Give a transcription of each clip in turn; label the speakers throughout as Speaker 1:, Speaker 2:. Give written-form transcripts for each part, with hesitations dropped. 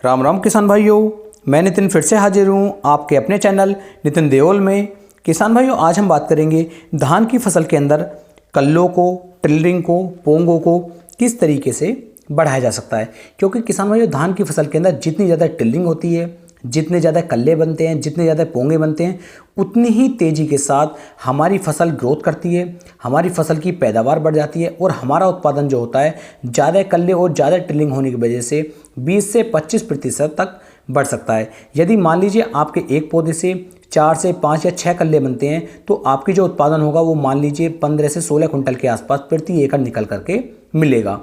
Speaker 1: राम राम किसान भाइयों, मैं नितिन फिर से हाजिर हूँ आपके अपने चैनल नितिन देओल में। किसान भाइयों, आज हम बात करेंगे धान की फसल के अंदर कल्लों को, टिलरिंग को, पोंगों को किस तरीके से बढ़ाया जा सकता है। क्योंकि किसान भाइयों, धान की फसल के अंदर जितनी ज़्यादा टिलरिंग होती है, जितने ज़्यादा कल्ले बनते हैं, जितने ज़्यादा पोंगे बनते हैं, उतनी ही तेज़ी के साथ हमारी फसल ग्रोथ करती है, हमारी फसल की पैदावार बढ़ जाती है और हमारा उत्पादन जो होता है ज़्यादा कल्ले और ज़्यादा टिलिंग होने की वजह से 20 से 25% तक बढ़ सकता है। यदि मान लीजिए आपके एक पौधे से 4 से 5 या 6 कल्ले बनते हैं तो आपकी जो उत्पादन होगा वो मान लीजिए 15 से 16 कुंटल के आसपास प्रति एकड़ निकल करके मिलेगा।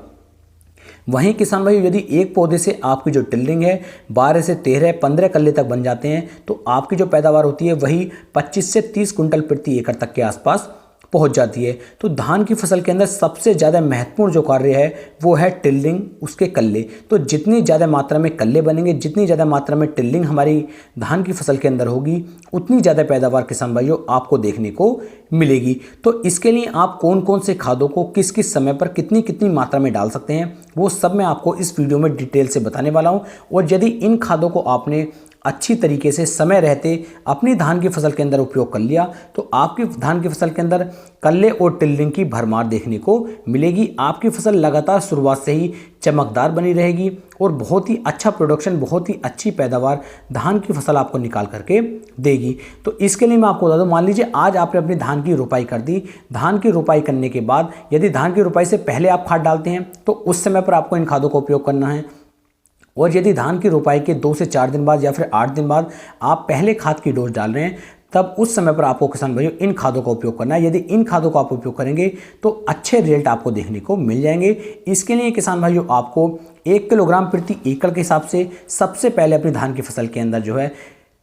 Speaker 1: वहीं किसान भाई, यदि एक पौधे से आपकी जो टिलरिंग है 12 से 13, 15 कल्ले तक बन जाते हैं तो आपकी जो पैदावार होती है वही 25 से 30 कुंटल प्रति एकड़ तक के आसपास पहुंच जाती है। तो धान की फसल के अंदर सबसे ज़्यादा महत्वपूर्ण जो कार्य है वो है टिलरिंग, उसके कल्ले। तो जितनी ज़्यादा मात्रा में कल्ले बनेंगे, जितनी ज़्यादा मात्रा में टिलरिंग हमारी धान की फसल के अंदर होगी, उतनी ज़्यादा पैदावार किसान भाइयों आपको देखने को मिलेगी। तो इसके लिए आप कौन कौन से खादों को किस किस समय पर कितनी कितनी मात्रा में डाल सकते हैं वो सब मैं आपको इस वीडियो में डिटेल से बताने वाला हूँ। और यदि इन खादों को आपने अच्छी तरीके से समय रहते अपनी धान की फसल के अंदर उपयोग कर लिया तो आपकी धान की फसल के अंदर कल्ले और टिलरिंग की भरमार देखने को मिलेगी। आपकी फसल लगातार शुरुआत से ही चमकदार बनी रहेगी और बहुत ही अच्छा प्रोडक्शन, बहुत ही अच्छी पैदावार धान की फसल आपको निकाल करके देगी। तो इसके लिए मैं आपको बता दूं, मान लीजिए आज आपने अपनी धान की रोपाई कर दी। धान की रोपाई करने के बाद यदि धान की रोपाई से पहले आप खाद डालते हैं तो उस समय पर आपको इन खादों का उपयोग करना है। और यदि धान की रोपाई के 2 से 4 दिन बाद या फिर 8 दिन बाद आप पहले खाद की डोज डाल रहे हैं तब उस समय पर आपको किसान भाइयों इन खादों का उपयोग करना है। यदि इन खादों का आप उपयोग करेंगे तो अच्छे रिजल्ट आपको देखने को मिल जाएंगे। इसके लिए किसान भाइयों आपको 1 किलोग्राम प्रति एकड़ के हिसाब से सबसे पहले अपनी धान की फसल के अंदर जो है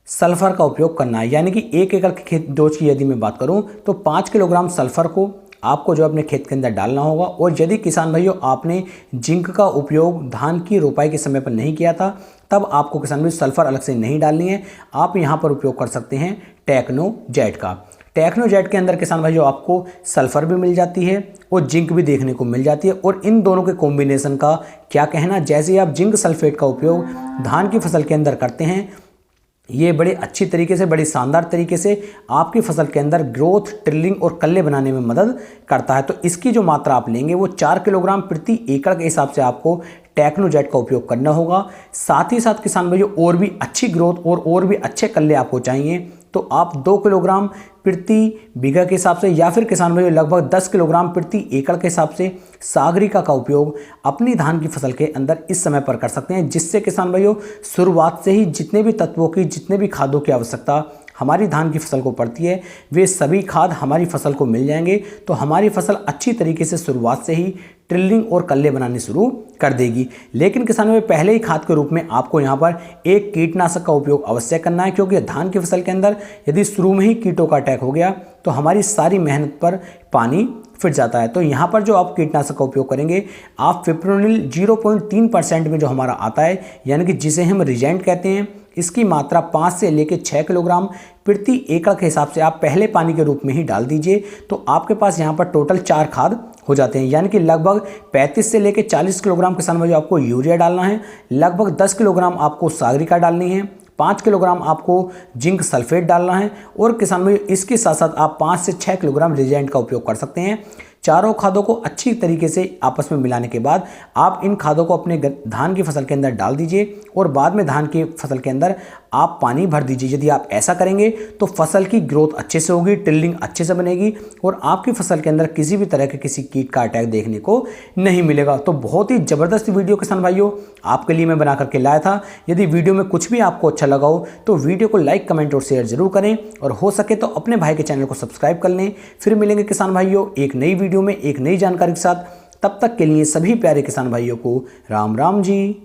Speaker 1: सल्फर का उपयोग करना है। यानी कि 1 एकड़ के खेत डोज की यदि मैं बात करूं तो 5 किलोग्राम सल्फर को आपको जो अपने खेत के अंदर डालना होगा। और यदि किसान भाइयों आपने जिंक का उपयोग धान की रोपाई के समय पर नहीं किया था तब आपको किसान भाइयों सल्फर अलग से नहीं डालनी है। आप यहाँ पर उपयोग कर सकते हैं टेक्नोजेट का। टेक्नोजेट के अंदर किसान भाइयों आपको सल्फर भी मिल जाती है और जिंक भी देखने को मिल जाती है। और इन दोनों के कॉम्बिनेशन का क्या कहना, जैसे ही आप जिंक सल्फेट का उपयोग धान की फसल के अंदर करते हैं, ये बड़े अच्छी तरीके से, बड़ी शानदार तरीके से आपकी फसल के अंदर ग्रोथ, टिलरिंग और कल्ले बनाने में मदद करता है। तो इसकी जो मात्रा आप लेंगे वो 4 किलोग्राम प्रति एकड़ के हिसाब से आपको टेक्नोजेट का उपयोग करना होगा। साथ ही साथ किसान भाइयों और भी अच्छी ग्रोथ और भी अच्छे कल्ले आपको चाहिए तो आप 2 किलोग्राम प्रति बीघा के हिसाब से या फिर किसान भाइयों लगभग 10 किलोग्राम प्रति एकड़ के हिसाब से सागरिका का उपयोग अपनी धान की फसल के अंदर इस समय पर कर सकते हैं। जिससे किसान भाइयों शुरुआत से ही जितने भी तत्वों की, जितने भी खादों की आवश्यकता हमारी धान की फसल को पड़ती है वे सभी खाद हमारी फसल को मिल जाएंगे। तो हमारी फसल अच्छी तरीके से शुरुआत से ही टिलरिंग और कल्ले बनाने शुरू कर देगी। लेकिन किसानों में पहले ही खाद के रूप में आपको यहाँ पर एक कीटनाशक का उपयोग अवश्य करना है। क्योंकि धान की फसल के अंदर यदि शुरू में ही कीटों का अटैक हो गया तो हमारी सारी मेहनत पर पानी फिर जाता है। तो यहाँ पर जो आप कीटनाशक का उपयोग करेंगे आप फिप्रोनिल 0.3% में जो हमारा आता है, यानी कि जिसे हम रिजेंट कहते हैं, इसकी मात्रा 5 से लेकर 6 किलोग्राम प्रति एकड़ के हिसाब से आप पहले पानी के रूप में ही डाल दीजिए। तो आपके पास यहाँ पर टोटल 4 खाद हो जाते हैं। यानी कि लगभग 35 से लेकर 40 किलोग्राम किसान भाइयों आपको यूरिया डालना है, लगभग 10 किलोग्राम आपको सागरिका डालनी है, 5 किलोग्राम आपको जिंक सल्फेट डालना है और किसान भाइयों इसके साथ साथ आप 5 से 6 किलोग्राम रिजेंट का उपयोग कर सकते हैं। चारों खादों को अच्छी तरीके से आपस में मिलाने के बाद आप इन खादों को अपने धान की फसल के अंदर डाल दीजिए और बाद में धान की फसल के अंदर आप पानी भर दीजिए। यदि आप ऐसा करेंगे तो फसल की ग्रोथ अच्छे से होगी, टिलरिंग अच्छे से बनेगी और आपकी फसल के अंदर किसी भी तरह के किसी कीट का अटैक देखने को नहीं मिलेगा। तो बहुत ही ज़बरदस्त वीडियो किसान भाइयों आपके लिए मैं बना करके लाया था। यदि वीडियो में कुछ भी आपको अच्छा लगा हो तो वीडियो को लाइक, कमेंट और शेयर जरूर करें और हो सके तो अपने भाई के चैनल को सब्सक्राइब कर लें। फिर मिलेंगे किसान भाइयों एक नई वीडियो में एक नई जानकारी के साथ। तब तक के लिए सभी प्यारे किसान भाइयों को राम राम जी।